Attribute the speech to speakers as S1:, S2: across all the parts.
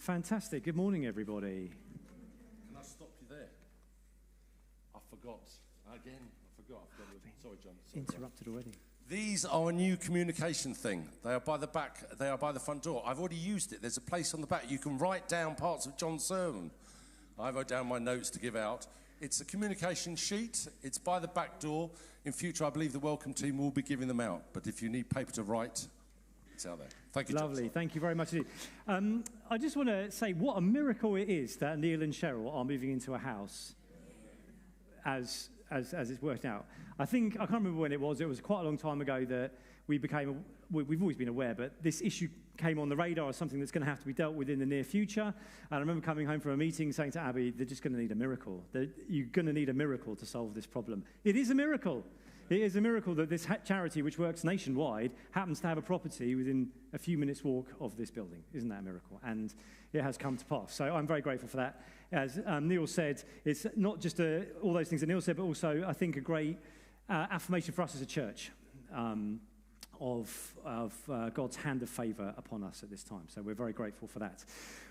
S1: Fantastic. Good morning, everybody.
S2: Can I stop you there? I forgot. Sorry, John.
S1: Interrupted already.
S2: These are a new communication thing. They are by the back. They are by the front door. I've already used it. There's a place on the back. You can write down parts of John's sermon. I wrote down my notes to give out. It's a communication sheet. It's by the back door. In future, I believe the welcome team will be giving them out. But if you need paper to write, it's out there. Thank you, John.
S1: Lovely. Thank you very much indeed. I just want to say what a miracle it is that Neil and Cheryl are moving into a house as it's worked out. I can't remember when it was. It was quite a long time ago that we've always been aware, but this issue came on the radar as something that's going to have to be dealt with in the near future. And I remember coming home from a meeting saying to Abby, they're just going to need a miracle. You're going to need a miracle to solve this problem. It is a miracle. It is a miracle that this charity, which works nationwide, happens to have a property within a few minutes' walk of this building. Isn't that a miracle? And it has come to pass. So I'm very grateful for that. As Neil said, it's not just all those things that Neil said, but also, I think, a great affirmation for us as a church of God's hand of favour upon us at this time. So we're very grateful for that.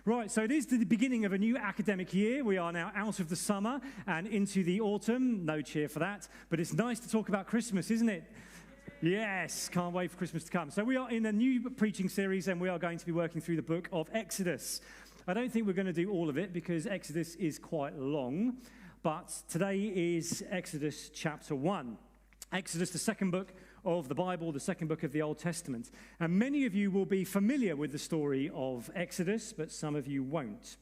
S1: Right, so it is the beginning of a new academic year. We are now out of the summer and into the autumn. No cheer for that. But it's nice to talk about Christmas, isn't it? Yes, can't wait for Christmas to come. So we are in a new preaching series, and we are going to be working through the book of Exodus. I don't think we're going to do all of it because Exodus is quite long. But today is Exodus chapter 1. Exodus, the second book of the Bible, the second book of the Old Testament. And many of you will be familiar with the story of Exodus, but some of you won't.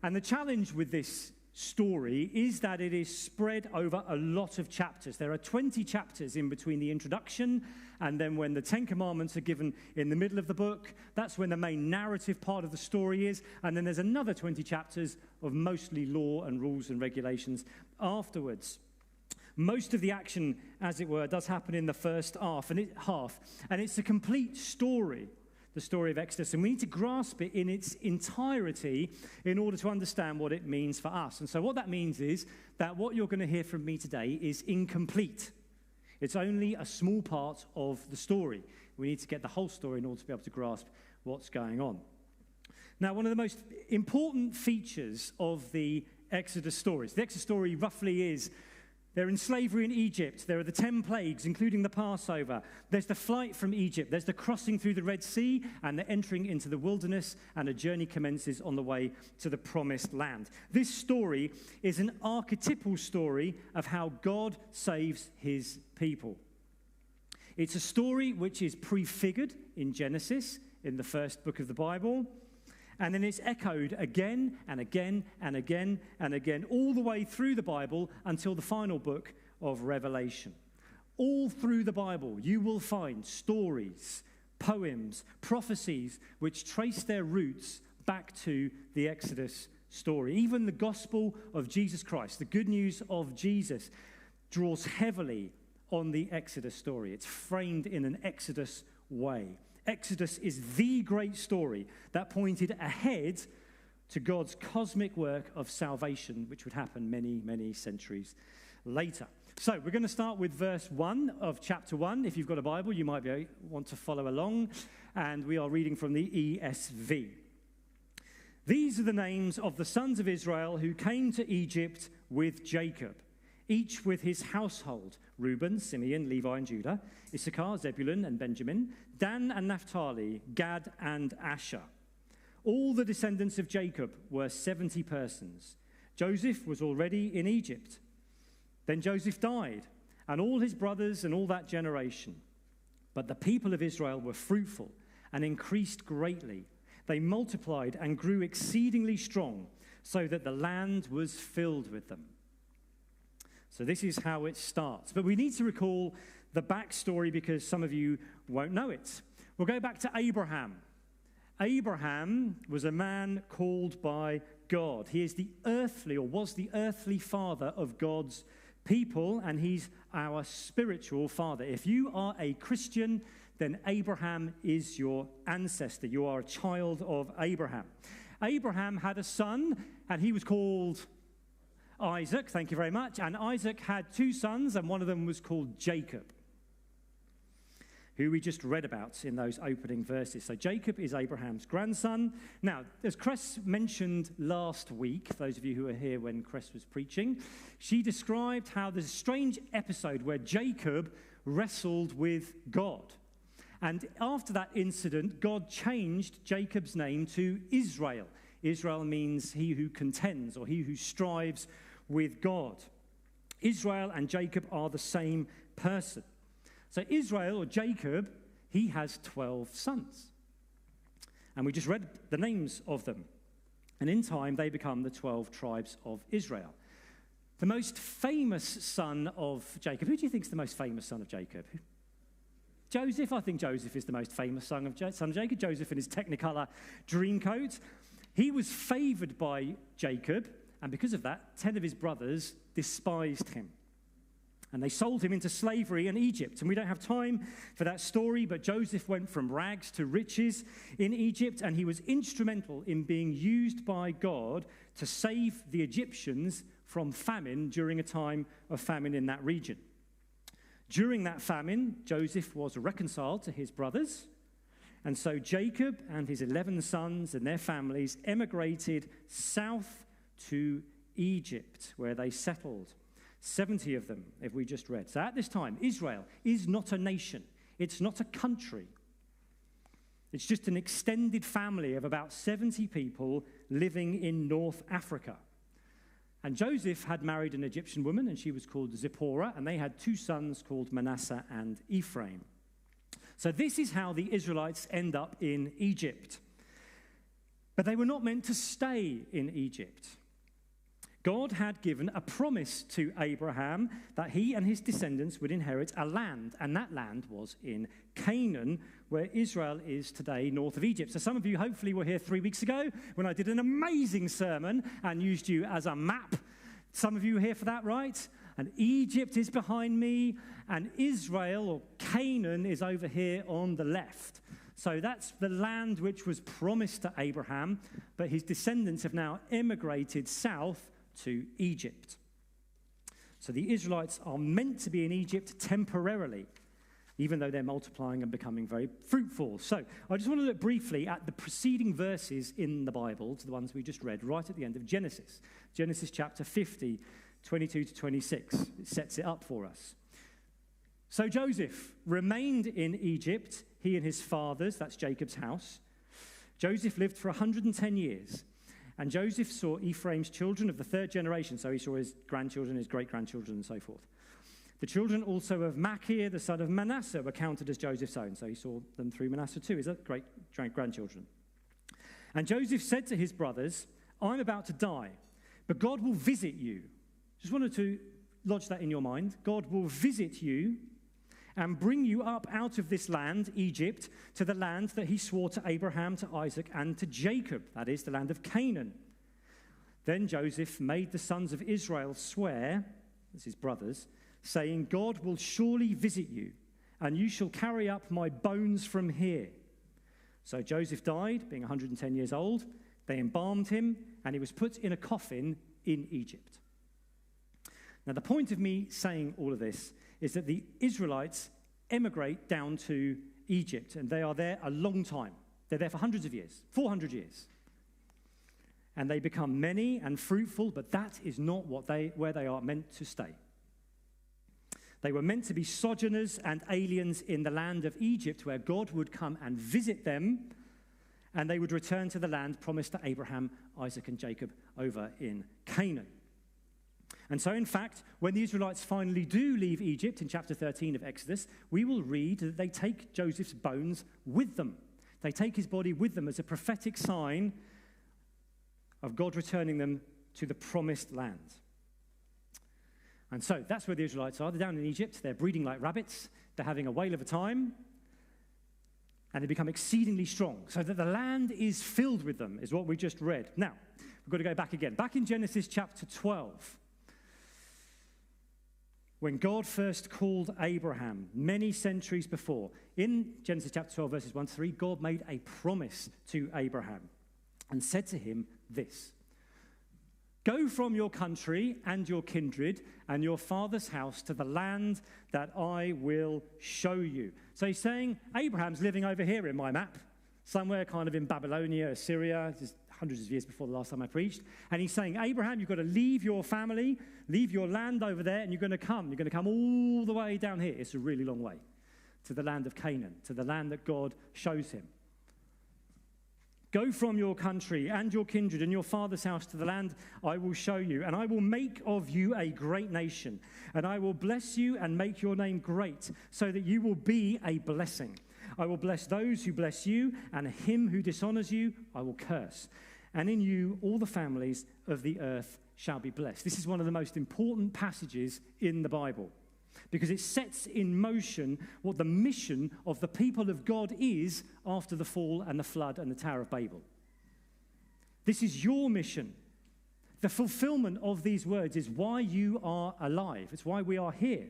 S1: And the challenge with this story is that it is spread over a lot of chapters. There are 20 chapters in between the introduction and then when the Ten Commandments are given in the middle of the book. That's when the main narrative part of the story is. And then there's another 20 chapters of mostly law and rules and regulations afterwards. Most of the action, as it were, does happen in the first half, and it's a complete story, the story of Exodus, and we need to grasp it in its entirety in order to understand what it means for us. And so what that means is that what you're going to hear from me today is incomplete. It's only a small part of the story. We need to get the whole story in order to be able to grasp what's going on. Now, one of the most important features of the Exodus stories, the Exodus story roughly is they're in slavery in Egypt. There are the 10 plagues, including the Passover. There's the flight from Egypt. There's the crossing through the Red Sea, and the entering into the wilderness, and a journey commences on the way to the promised land. This story is an archetypal story of how God saves his people. It's a story which is prefigured in Genesis, in the first book of the Bible. And then it's echoed again and again and again and again, all the way through the Bible until the final book of Revelation. All through the Bible, you will find stories, poems, prophecies, which trace their roots back to the Exodus story. Even the gospel of Jesus Christ, the good news of Jesus, draws heavily on the Exodus story. It's framed in an Exodus way. Exodus is the great story that pointed ahead to God's cosmic work of salvation, which would happen many, many centuries later. So we're going to start with verse 1 of chapter 1. If you've got a Bible, you might want to follow along. And we are reading from the ESV. These are the names of the sons of Israel who came to Egypt with Jacob, each with his household: Reuben, Simeon, Levi, and Judah; Issachar, Zebulun, and Benjamin; Dan and Naphtali; Gad and Asher. All the descendants of Jacob were 70 persons. Joseph was already in Egypt. Then Joseph died, and all his brothers and all that generation. But the people of Israel were fruitful and increased greatly. They multiplied and grew exceedingly strong, so that the land was filled with them. So this is how it starts. But we need to recall the backstory because some of you won't know it. We'll go back to Abraham. Abraham was a man called by God. He is the earthly, or was the earthly father of God's people, and he's our spiritual father. If you are a Christian, then Abraham is your ancestor. You are a child of Abraham. Abraham had a son, and he was called Isaac. Thank you very much. And Isaac had two sons, and one of them was called Jacob, who we just read about in those opening verses. So Jacob is Abraham's grandson. Now, as Cress mentioned last week, those of you who were here when Cress was preaching, she described how there's a strange episode where Jacob wrestled with God. And after that incident, God changed Jacob's name to Israel. Israel means he who contends, or he who strives with God. Israel and Jacob are the same person. So Israel, or Jacob, he has 12 sons. And we just read the names of them. And in time, they become the 12 tribes of Israel. The most famous son of Jacob, who do you think is the most famous son of Jacob? Joseph. I think Joseph is the most famous son of Jacob. Joseph in his Technicolor dreamcoat. He was favored by Jacob, and because of that, 10 of his brothers despised him. And they sold him into slavery in Egypt. And we don't have time for that story, but Joseph went from rags to riches in Egypt, and he was instrumental in being used by God to save the Egyptians from famine during a time of famine in that region. During that famine, Joseph was reconciled to his brothers, and so Jacob and his 11 sons and their families emigrated south to Egypt, where they settled. 70 of them, if we just read. So at this time, Israel is not a nation. It's not a country. It's just an extended family of about 70 people living in North Africa. And Joseph had married an Egyptian woman, and she was called Zipporah, and they had 2 sons called Manasseh and Ephraim. So this is how the Israelites end up in Egypt. But they were not meant to stay in Egypt. God had given a promise to Abraham that he and his descendants would inherit a land, and that land was in Canaan, where Israel is today, north of Egypt. So some of you hopefully were here 3 weeks ago when I did an amazing sermon and used you as a map. Some of you were here for that, right? And Egypt is behind me, and Israel, or Canaan, is over here on the left. So that's the land which was promised to Abraham, but his descendants have now emigrated south to Egypt. So the Israelites are meant to be in Egypt temporarily, even though they're multiplying and becoming very fruitful. So I just want to look briefly at the preceding verses in the Bible, to the ones we just read, right at the end of Genesis. Genesis chapter 50, 22 to 26. It sets it up for us. So Joseph remained in Egypt, he and his fathers, that's Jacob's house. Joseph lived for 110 years. And Joseph saw Ephraim's children of the 3rd generation, so he saw his grandchildren, his great-grandchildren, and so forth. The children also of Machir, the son of Manasseh, were counted as Joseph's own, so he saw them through Manasseh too, his great-grandchildren. And Joseph said to his brothers, I'm about to die, but God will visit you. Just wanted to lodge that in your mind. God will visit you and bring you up out of this land, Egypt, to the land that he swore to Abraham, to Isaac, and to Jacob, that is, the land of Canaan. Then Joseph made the sons of Israel swear, that's his brothers, saying, God will surely visit you, and you shall carry up my bones from here. So Joseph died, being 110 years old. They embalmed him, and he was put in a coffin in Egypt. Now, the point of me saying all of this is that the Israelites emigrate down to Egypt, and they are there a long time. They're there for hundreds of years, 400 years. And they become many and fruitful, but that is not where they are meant to stay. They were meant to be sojourners and aliens in the land of Egypt, where God would come and visit them, and they would return to the land promised to Abraham, Isaac, and Jacob over in Canaan. And so, in fact, when the Israelites finally do leave Egypt in chapter 13 of Exodus, we will read that they take Joseph's bones with them. They take his body with them as a prophetic sign of God returning them to the promised land. And so that's where the Israelites are. They're down in Egypt. They're breeding like rabbits. They're having a whale of a time. And they become exceedingly strong, so that the land is filled with them, is what we just read. Now, we've got to go back again. Back in Genesis chapter 12, when God first called Abraham many centuries before, in Genesis chapter 12, verses 1 to 3, God made a promise to Abraham and said to him this: Go from your country and your kindred and your father's house to the land that I will show you. So he's saying, Abraham's living over here in my map, somewhere kind of in Babylonia, Assyria, just hundreds of years before the last time I preached. And he's saying, Abraham, you've got to leave your family, leave your land over there, and you're going to come. You're going to come all the way down here. It's a really long way to the land of Canaan, to the land that God shows him. Go from your country and your kindred and your father's house to the land I will show you, and I will make of you a great nation, and I will bless you and make your name great, so that you will be a blessing. I will bless those who bless you, and him who dishonors you I will curse. And in you all the families of the earth shall be blessed. This is one of the most important passages in the Bible, because it sets in motion what the mission of the people of God is after the fall and the flood and the Tower of Babel. This is your mission. The fulfillment of these words is why you are alive. It's why we are here,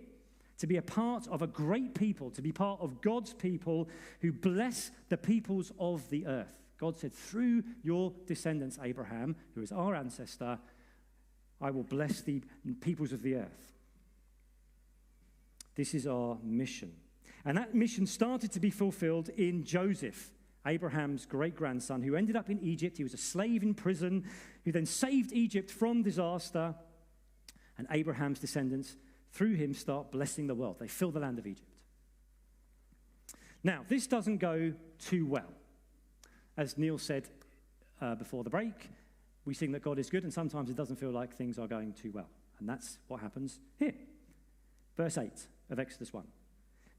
S1: to be a part of a great people, to be part of God's people who bless the peoples of the earth. God said, through your descendants, Abraham, who is our ancestor, I will bless the peoples of the earth. This is our mission. And that mission started to be fulfilled in Joseph, Abraham's great-grandson, who ended up in Egypt. He was a slave in prison, who then saved Egypt from disaster. And Abraham's descendants, through him, start blessing the world. They fill the land of Egypt. Now, this doesn't go too well. As Neil said before the break, we sing that God is good, and sometimes it doesn't feel like things are going too well. And that's what happens here. Verse 8 of Exodus 1.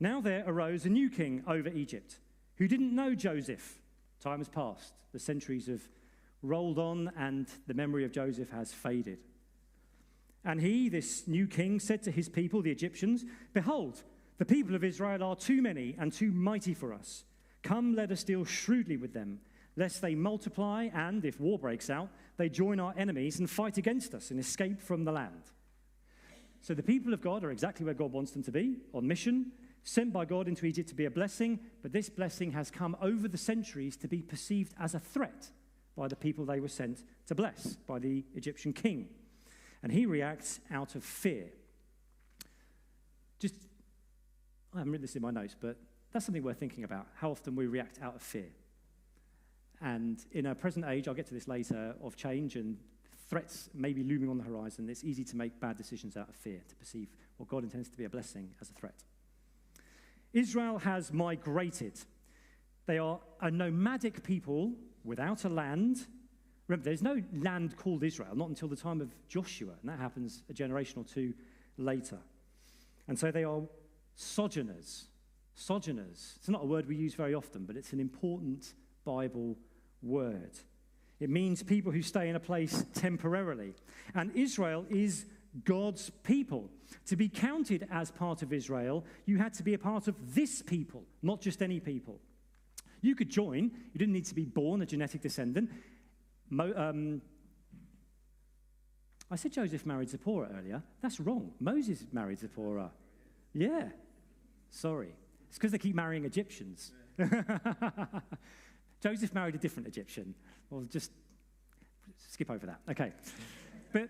S1: Now there arose a new king over Egypt who didn't know Joseph. Time has passed. The centuries have rolled on, and the memory of Joseph has faded. And he, this new king, said to his people, the Egyptians, behold, the people of Israel are too many and too mighty for us. Come, let us deal shrewdly with them, lest they multiply and, if war breaks out, they join our enemies and fight against us and escape from the land. So the people of God are exactly where God wants them to be, on mission, sent by God into Egypt to be a blessing, but this blessing has come over the centuries to be perceived as a threat by the people they were sent to bless, by the Egyptian king. And he reacts out of fear. I haven't written this in my notes, but that's something worth thinking about, how often we react out of fear. And in our present age, I'll get to this later, of change and threats maybe looming on the horizon, it's easy to make bad decisions out of fear, to perceive what God intends to be a blessing as a threat. Israel has migrated. They are a nomadic people without a land. Remember, there's no land called Israel, not until the time of Joshua, and that happens a generation or two later. And so they are sojourners. Sojourners. It's not a word we use very often, but it's an important Bible word. It means people who stay in a place temporarily. And Israel is God's people. To be counted as part of Israel, you had to be a part of this people, not just any people. You could join. You didn't need to be born a genetic descendant. I said Joseph married Zipporah earlier. That's wrong. Moses married Zipporah. Yeah. Sorry. It's because they keep marrying Egyptians. Joseph married a different Egyptian. Well, just skip over that. Okay. But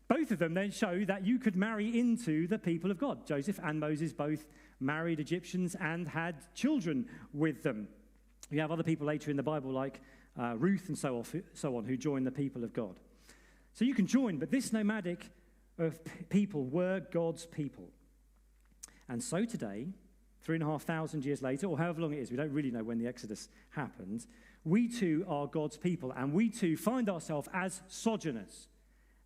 S1: both of them then show that you could marry into the people of God. Joseph and Moses both married Egyptians and had children with them. You have other people later in the Bible like Ruth and so on who join the people of God. So you can join, but this nomadic of people were God's people. And so today, 3,500 years later, or however long it is, we don't really know when the Exodus happened, we too are God's people, and we too find ourselves as sojourners,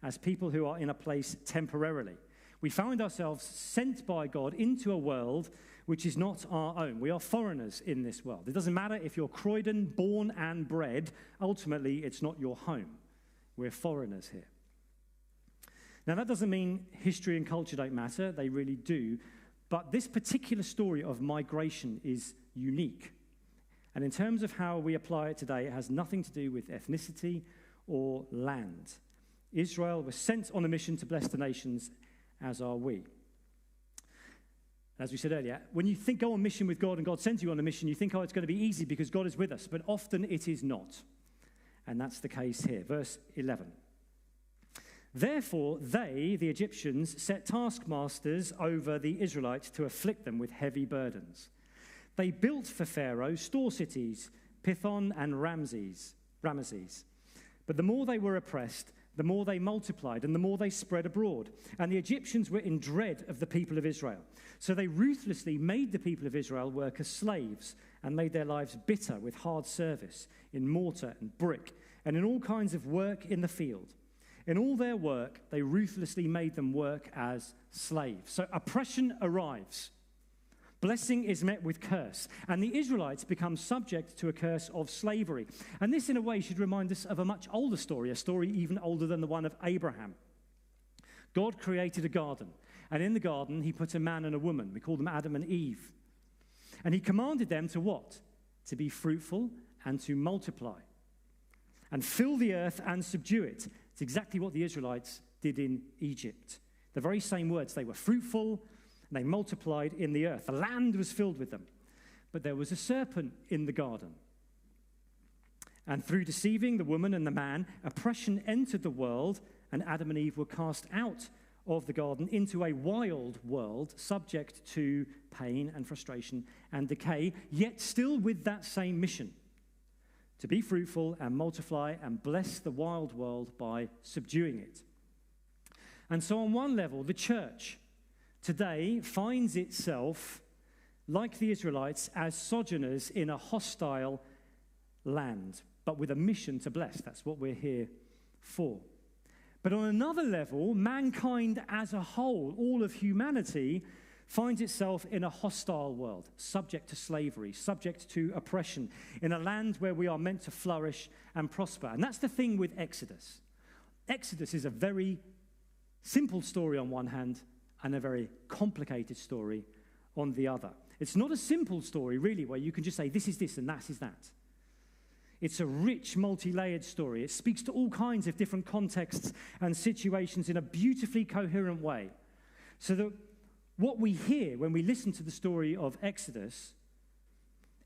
S1: as people who are in a place temporarily. We find ourselves sent by God into a world which is not our own. We are foreigners in this world. It doesn't matter if you're Croydon, born and bred, ultimately it's not your home. We're foreigners here. Now that doesn't mean history and culture don't matter, they really do. But this particular story of migration is unique. And in terms of how we apply it today, it has nothing to do with ethnicity or land. Israel was sent on a mission to bless the nations, as are we. As we said earlier, when you go on mission with God and God sends you on a mission, you think, it's going to be easy because God is with us. But often it is not. And that's the case here. Verse 11. Therefore, they, the Egyptians, set taskmasters over the Israelites to afflict them with heavy burdens. They built for Pharaoh store cities, Pithom and Ramses. But the more they were oppressed, the more they multiplied and the more they spread abroad. And the Egyptians were in dread of the people of Israel. So they ruthlessly made the people of Israel work as slaves and made their lives bitter with hard service in mortar and brick and in all kinds of work in the field. In all their work, they ruthlessly made them work as slaves. So oppression arrives. Blessing is met with curse. And the Israelites become subject to a curse of slavery. And this, in a way, should remind us of a much older story, a story even older than the one of Abraham. God created a garden. And in the garden, he put a man and a woman. We call them Adam and Eve. And he commanded them to what? To be fruitful and to multiply. And fill the earth and subdue it. It's exactly what the Israelites did in Egypt. The very same words. They were fruitful and they multiplied in the earth. The land was filled with them. But there was a serpent in the garden. And through deceiving the woman and the man, oppression entered the world, and Adam and Eve were cast out of the garden into a wild world, subject to pain and frustration and decay, yet still with that same mission. To be fruitful and multiply and bless the wild world by subduing it. And so on one level, the church today finds itself, like the Israelites, as sojourners in a hostile land, but with a mission to bless. That's what we're here for. But on another level, mankind as a whole, all of humanity, finds itself in a hostile world, subject to slavery, subject to oppression, in a land where we are meant to flourish and prosper. And that's the thing with Exodus. Exodus is a very simple story on one hand and a very complicated story on the other. It's not a simple story, really, where you can just say this is this and that is that. It's a rich, multi-layered story. It speaks to all kinds of different contexts and situations in a beautifully coherent way. So that what we hear when we listen to the story of Exodus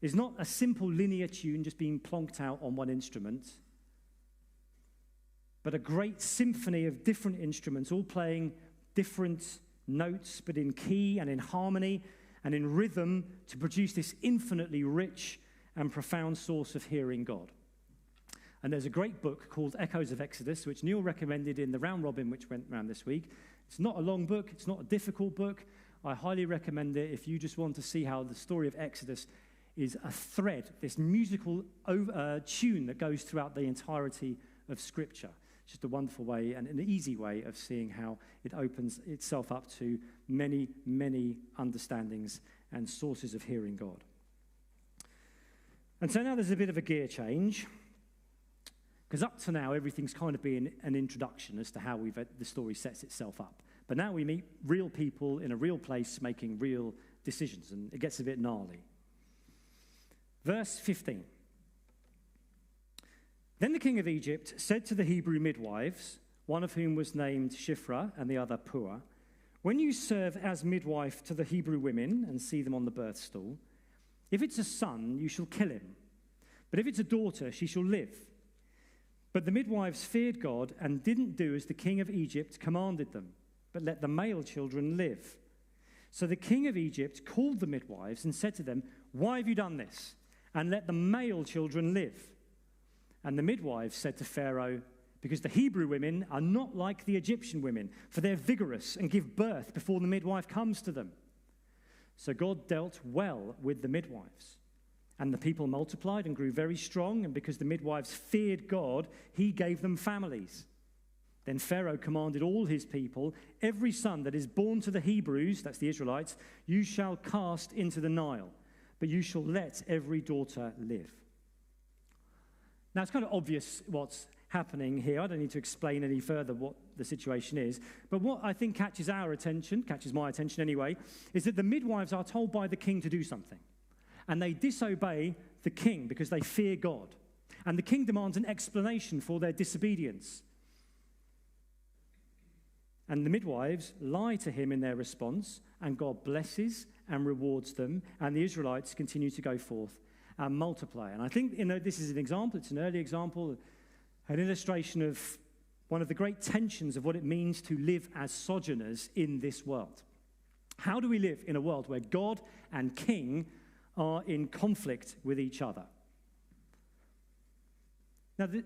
S1: is not a simple linear tune just being plonked out on one instrument, but a great symphony of different instruments, all playing different notes, but in key and in harmony and in rhythm to produce this infinitely rich and profound source of hearing God. And there's a great book called Echoes of Exodus, which Neil recommended in the round robin which went round this week. It's not a long book. It's not a difficult book. I highly recommend it if you just want to see how the story of Exodus is a thread, this musical tune that goes throughout the entirety of Scripture. It's just a wonderful way and an easy way of seeing how it opens itself up to many, many understandings and sources of hearing God. And so now there's a bit of a gear change, because up to now everything's kind of been an introduction as to how the story sets itself up. But now we meet real people in a real place making real decisions, and it gets a bit gnarly. Verse 15. Then the king of Egypt said to the Hebrew midwives, one of whom was named Shiphrah and the other Puah, when you serve as midwife to the Hebrew women and see them on the birth stool, if it's a son, you shall kill him. But if it's a daughter, she shall live. But the midwives feared God and didn't do as the king of Egypt commanded them, but let the male children live. So the king of Egypt called the midwives and said to them, why have you done this? And let the male children live. And the midwives said to Pharaoh, because the Hebrew women are not like the Egyptian women, for they're vigorous and give birth before the midwife comes to them. So God dealt well with the midwives. And the people multiplied and grew very strong, and because the midwives feared God, he gave them families. Then Pharaoh commanded all his people, every son that is born to the Hebrews, that's the Israelites, you shall cast into the Nile, but you shall let every daughter live. Now, it's kind of obvious what's happening here. I don't need to explain any further what the situation is. But what I think catches our attention, catches my attention anyway, is that the midwives are told by the king to do something. And they disobey the king because they fear God. And the king demands an explanation for their disobedience. And the midwives lie to him in their response, and God blesses and rewards them, and the Israelites continue to go forth and multiply. And I think, this is an example, it's an early example, an illustration of one of the great tensions of what it means to live as sojourners in this world. How do we live in a world where God and King are in conflict with each other? Now, the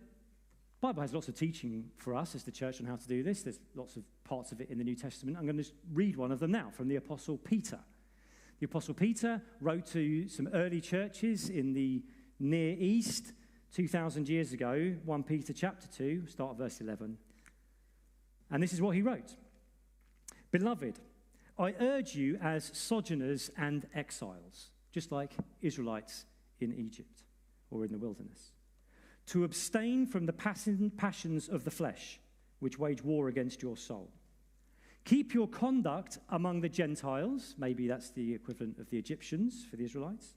S1: Bible has lots of teaching for us as the church on how to do this. There's lots of parts of it in the New Testament. I'm going to read one of them now from the Apostle Peter. The Apostle Peter wrote to some early churches in the Near East 2,000 years ago, 1 Peter chapter 2, start of verse 11. And this is what he wrote. Beloved, I urge you as sojourners and exiles, just like Israelites in Egypt or in the wilderness, to abstain from the passions of the flesh, which wage war against your soul. Keep your conduct among the Gentiles, maybe that's the equivalent of the Egyptians for the Israelites,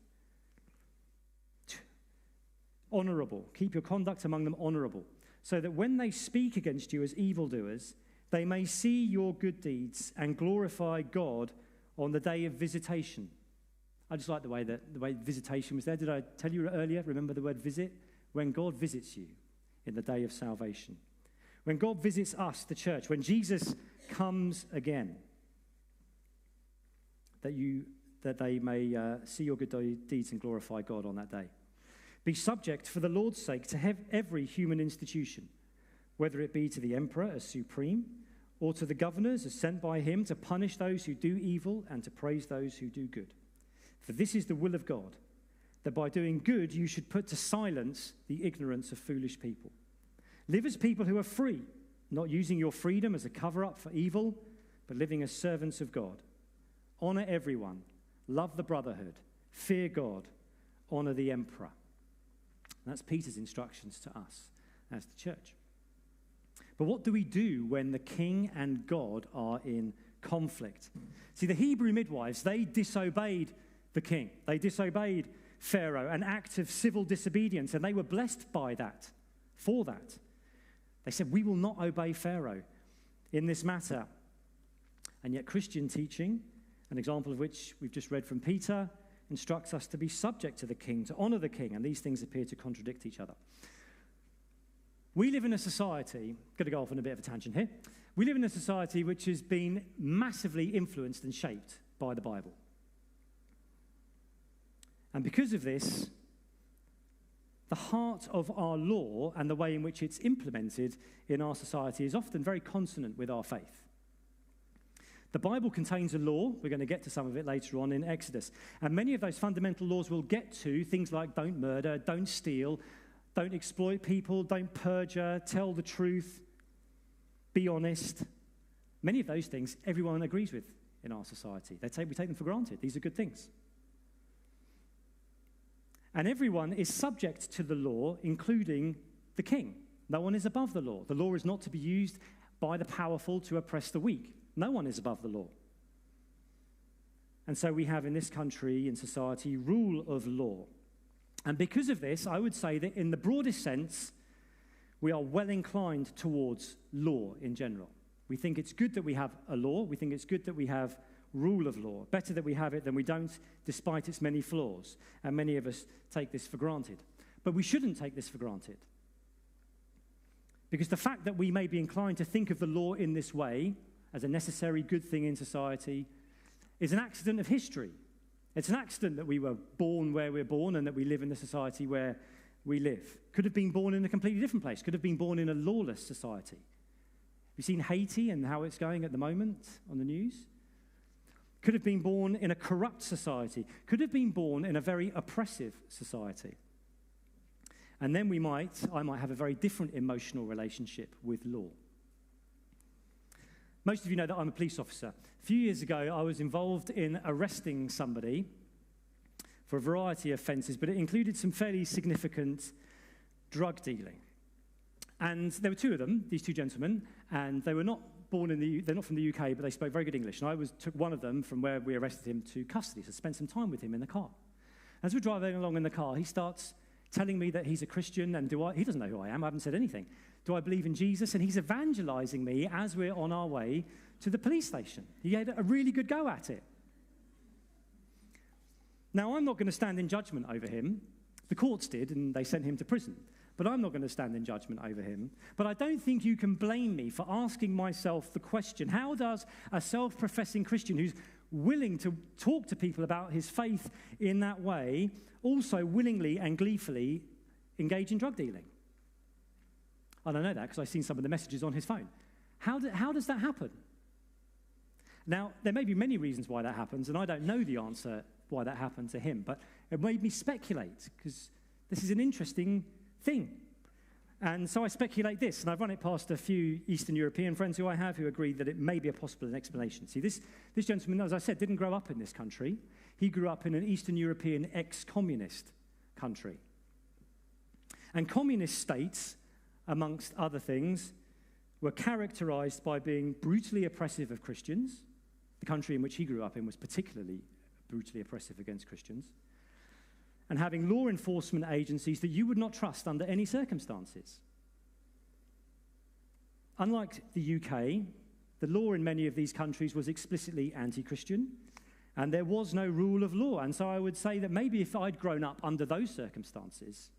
S1: honorable. Keep your conduct among them honorable, so that when they speak against you as evildoers, they may see your good deeds and glorify God on the day of visitation. I just like the way visitation was there. Did I tell you earlier? Remember the word visit? When God visits you in the day of salvation. When God visits us, the church, when Jesus comes again, that they may see your good deeds and glorify God on that day. Be subject for the Lord's sake to have every human institution, whether it be to the emperor as supreme, or to the governors as sent by him to punish those who do evil and to praise those who do good. For this is the will of God, that by doing good you should put to silence the ignorance of foolish people. Live as people who are free, not using your freedom as a cover-up for evil, but living as servants of God. Honor everyone, love the brotherhood, fear God, honor the emperor. And that's Peter's instructions to us as the church. But what do we do when the king and God are in conflict? See, the Hebrew midwives, they disobeyed the king. They disobeyed Pharaoh, an act of civil disobedience, and they were blessed by that, for that. They said, we will not obey Pharaoh in this matter. And yet Christian teaching, an example of which we've just read from Peter, instructs us to be subject to the king, to honor the king, and these things appear to contradict each other. We live in a society, going to go off on a bit of a tangent here, we live in a society which has been massively influenced and shaped by the Bible. And because of this, the heart of our law and the way in which it's implemented in our society is often very consonant with our faith. The Bible contains a law. We're going to get to some of it later on in Exodus. And many of those fundamental laws we'll get to, things like don't murder, don't steal, don't exploit people, don't perjure, tell the truth, be honest. Many of those things everyone agrees with in our society. We take them for granted. These are good things. And everyone is subject to the law, including the king. No one is above the law. The law is not to be used by the powerful to oppress the weak. No one is above the law. And so we have in this country, in society, rule of law. And because of this, I would say that in the broadest sense, we are well inclined towards law in general. We think it's good that we have a law. We think it's good that we have rule of law. Better that we have it than we don't, despite its many flaws. And many of us take this for granted. But we shouldn't take this for granted. Because the fact that we may be inclined to think of the law in this way, as a necessary good thing in society, is an accident of history. It's an accident that we were born where we're born and that we live in the society where we live. Could have been born in a completely different place. Could have been born in a lawless society. You've seen Haiti and how it's going at the moment on the news. Could have been born in a corrupt society. Could have been born in a very oppressive society. And then I might have a very different emotional relationship with law. Most of you know that I'm a police officer. A few years ago, I was involved in arresting somebody for a variety of offences, but it included some fairly significant drug dealing. And there were two of them, these two gentlemen, and they were not they're not from the UK, but they spoke very good English. And I took one of them from where we arrested him to custody, so spent some time with him in the car. As we're driving along in the car, he starts telling me that he's a Christian, and he doesn't know who I am, I haven't said anything. Do I believe in Jesus? And he's evangelizing me as we're on our way to the police station. He had a really good go at it. Now, I'm not going to stand in judgment over him. The courts did, and they sent him to prison. but I'm not going to stand in judgment over him. But I don't think you can blame me for asking myself the question, how does a self-professing Christian who's willing to talk to people about his faith in that way also willingly and gleefully engage in drug dealing? I don't know that because I've seen some of the messages on his phone. How does that happen? Now, there may be many reasons why that happens, and I don't know the answer why that happened to him, but it made me speculate because this is an interesting thing. And so I speculate this, and I've run it past a few Eastern European friends who I have who agree that it may be a possible explanation. See, this gentleman, as I said, didn't grow up in this country. He grew up in an Eastern European ex-communist country. And communist states, amongst other things, were characterized by being brutally oppressive of Christians. The country in which he grew up in was particularly brutally oppressive against Christians. And having law enforcement agencies that you would not trust under any circumstances. Unlike the UK, the law in many of these countries was explicitly anti-Christian, and there was no rule of law. And so I would say that maybe if I'd grown up under those circumstances,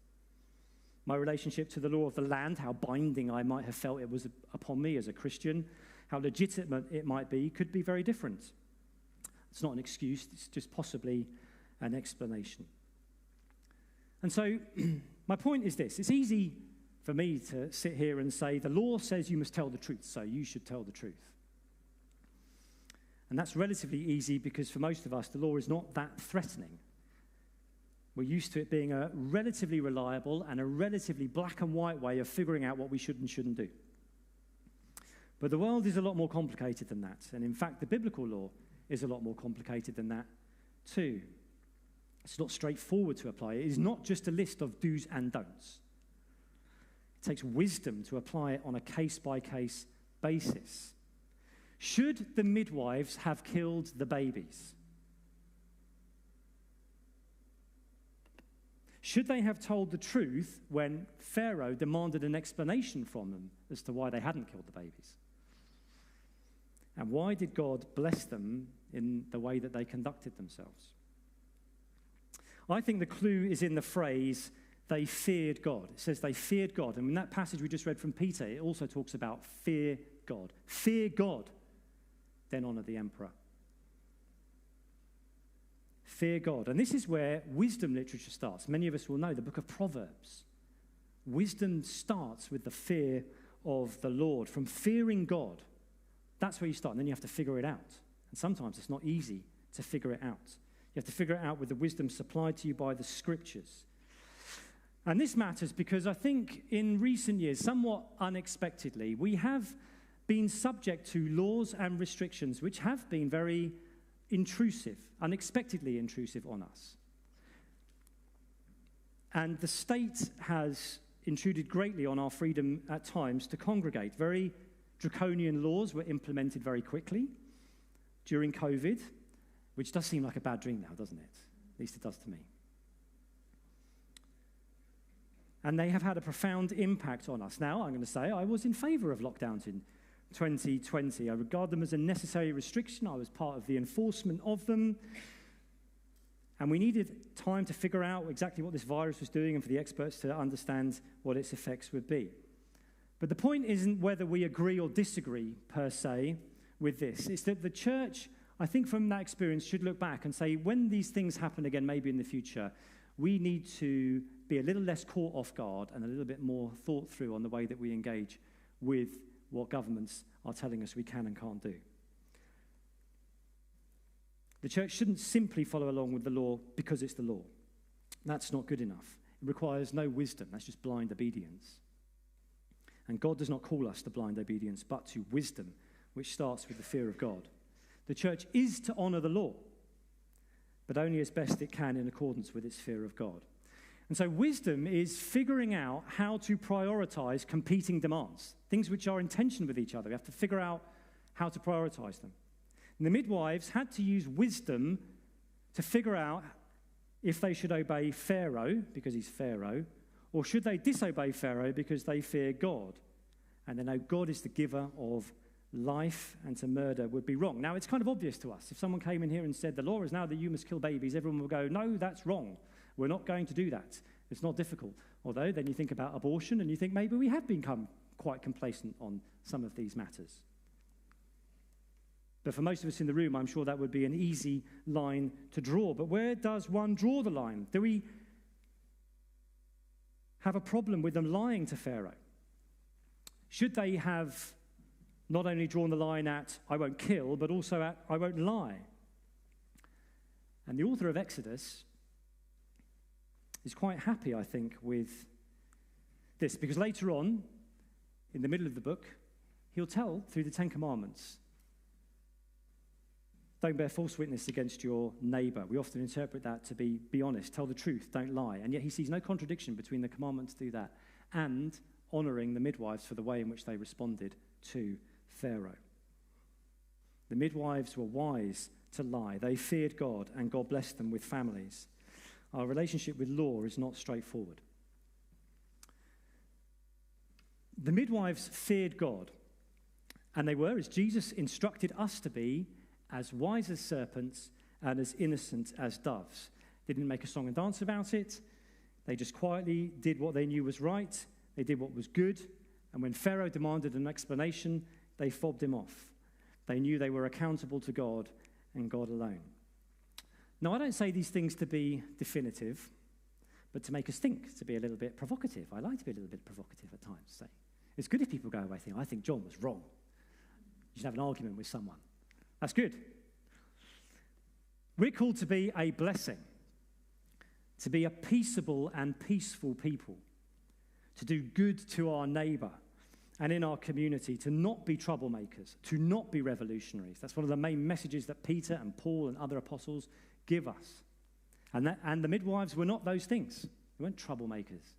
S1: my relationship to the law of the land, how binding I might have felt it was upon me as a Christian, how legitimate it might be, could be very different. It's not an excuse, it's just possibly an explanation. And so my point is this. It's easy for me to sit here and say, the law says you must tell the truth, so you should tell the truth. And that's relatively easy because for most of us, the law is not that threatening. We're used to it being a relatively reliable and a relatively black and white way of figuring out what we should and shouldn't do. But the world is a lot more complicated than that. And in fact, the biblical law is a lot more complicated than that too. It's not straightforward to apply. It is not just a list of do's and don'ts. It takes wisdom to apply it on a case-by-case basis. Should the midwives have killed the babies? Should they have told the truth when Pharaoh demanded an explanation from them as to why they hadn't killed the babies? And why did God bless them in the way that they conducted themselves? I think the clue is in the phrase, they feared God. It says they feared God. And in that passage we just read from Peter, it also talks about fear God. Fear God, then honor the emperor. Fear God. And this is where wisdom literature starts. Many of us will know the book of Proverbs. Wisdom starts with the fear of the Lord. From fearing God, that's where you start. And then you have to figure it out. And sometimes it's not easy to figure it out. You have to figure it out with the wisdom supplied to you by the scriptures. And this matters because I think in recent years, somewhat unexpectedly, we have been subject to laws and restrictions which have been very intrusive, unexpectedly intrusive on us. And the state has intruded greatly on our freedom at times to congregate. Very draconian laws were implemented very quickly during COVID, which does seem like a bad dream now, doesn't it? At least it does to me. And they have had a profound impact on us. Now, I'm going to say I was in favour of lockdowns in 2020. I regard them as a necessary restriction. I was part of the enforcement of them. And we needed time to figure out exactly what this virus was doing and for the experts to understand what its effects would be. But the point isn't whether we agree or disagree, per se, with this. It's that the church, I think from that experience, should look back and say, when these things happen again, maybe in the future, we need to be a little less caught off guard and a little bit more thought through on the way that we engage with what governments are telling us we can and can't do. The church shouldn't simply follow along with the law because it's the law. That's not good enough. It requires no wisdom. That's just blind obedience. And God does not call us to blind obedience, but to wisdom, which starts with the fear of God. The church is to honor the law, but only as best it can in accordance with its fear of God. And so wisdom is figuring out how to prioritize competing demands, things which are in tension with each other. We have to figure out how to prioritize them. And the midwives had to use wisdom to figure out if they should obey Pharaoh, because he's Pharaoh, or should they disobey Pharaoh because they fear God. And they know God is the giver of life, and to murder would be wrong. Now, it's kind of obvious to us. If someone came in here and said, the law is now that you must kill babies, everyone will go, no, that's wrong. We're not going to do that. It's not difficult. Although then you think about abortion and you think maybe we have become quite complacent on some of these matters. But for most of us in the room, I'm sure that would be an easy line to draw. But where does one draw the line? Do we have a problem with them lying to Pharaoh? Should they have not only drawn the line at, I won't kill, but also at, I won't lie? And the author of Exodus is quite happy, I think, with this, because later on, in the middle of the book, he'll tell through the Ten Commandments, don't bear false witness against your neighbour. We often interpret that to be honest, tell the truth, don't lie. And yet he sees no contradiction between the commandment to do that and honouring the midwives for the way in which they responded to Pharaoh. The midwives were wise to lie. They feared God, and God blessed them with families. Our relationship with law is not straightforward. The midwives feared God, and they were, as Jesus instructed us to be, as wise as serpents and as innocent as doves. They didn't make a song and dance about it. They just quietly did what they knew was right. They did what was good. And when Pharaoh demanded an explanation, they fobbed him off. They knew they were accountable to God and God alone. Now, I don't say these things to be definitive, but to make us think, to be a little bit provocative. I like to be a little bit provocative at times. So it's good if people go away thinking, I think John was wrong. You should have an argument with someone. That's good. We're called to be a blessing, to be a peaceable and peaceful people, to do good to our neighbour and in our community, to not be troublemakers, to not be revolutionaries. That's one of the main messages that Peter and Paul and other apostles give us. And the midwives were not those things. They weren't troublemakers.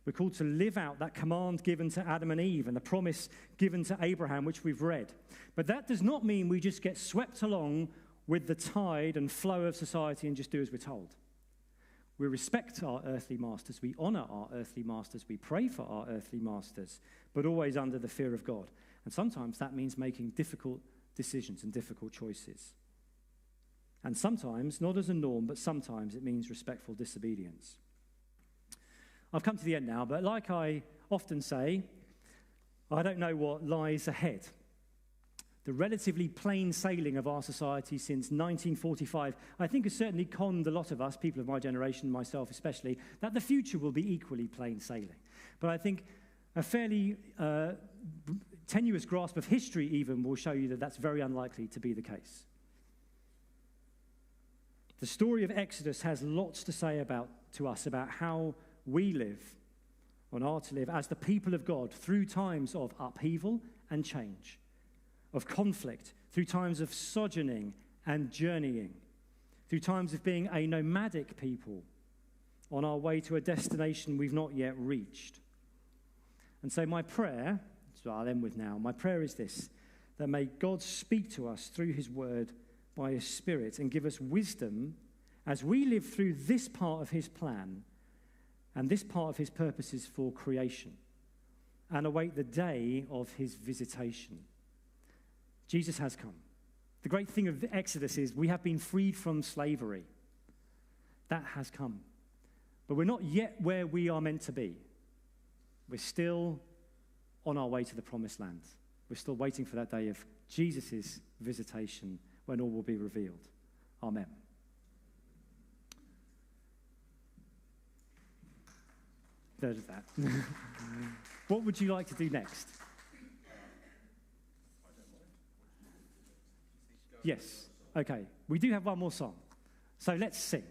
S1: We're called to live out that command given to Adam and Eve and the promise given to Abraham, which we've read. But that does not mean we just get swept along with the tide and flow of society and just do as we're told. We respect our earthly masters. We honour our earthly masters. We pray for our earthly masters, but always under the fear of God. And sometimes that means making difficult decisions and difficult choices. And sometimes, not as a norm, but sometimes it means respectful disobedience. I've come to the end now, but like I often say, I don't know what lies ahead. The relatively plain sailing of our society since 1945, I think, has certainly conned a lot of us, people of my generation, myself especially, that the future will be equally plain sailing. But I think a fairly tenuous grasp of history even will show you that that's very unlikely to be the case. The story of Exodus has lots to say to us about how we live, and are to live, as the people of God through times of upheaval and change, of conflict, through times of sojourning and journeying, through times of being a nomadic people on our way to a destination we've not yet reached. And so my prayer, that's what I'll end with now, my prayer is this, that may God speak to us through his word by his Spirit and give us wisdom as we live through this part of his plan and this part of his purposes for creation, and await the day of his visitation. Jesus has come. The great thing of the Exodus is we have been freed from slavery. That has come. But we're not yet where we are meant to be. We're still on our way to the promised land. We're still waiting for that day of Jesus' visitation when all will be revealed. Amen. There's that. What would you like to do next? Yes. Okay. We do have one more song. So let's sing.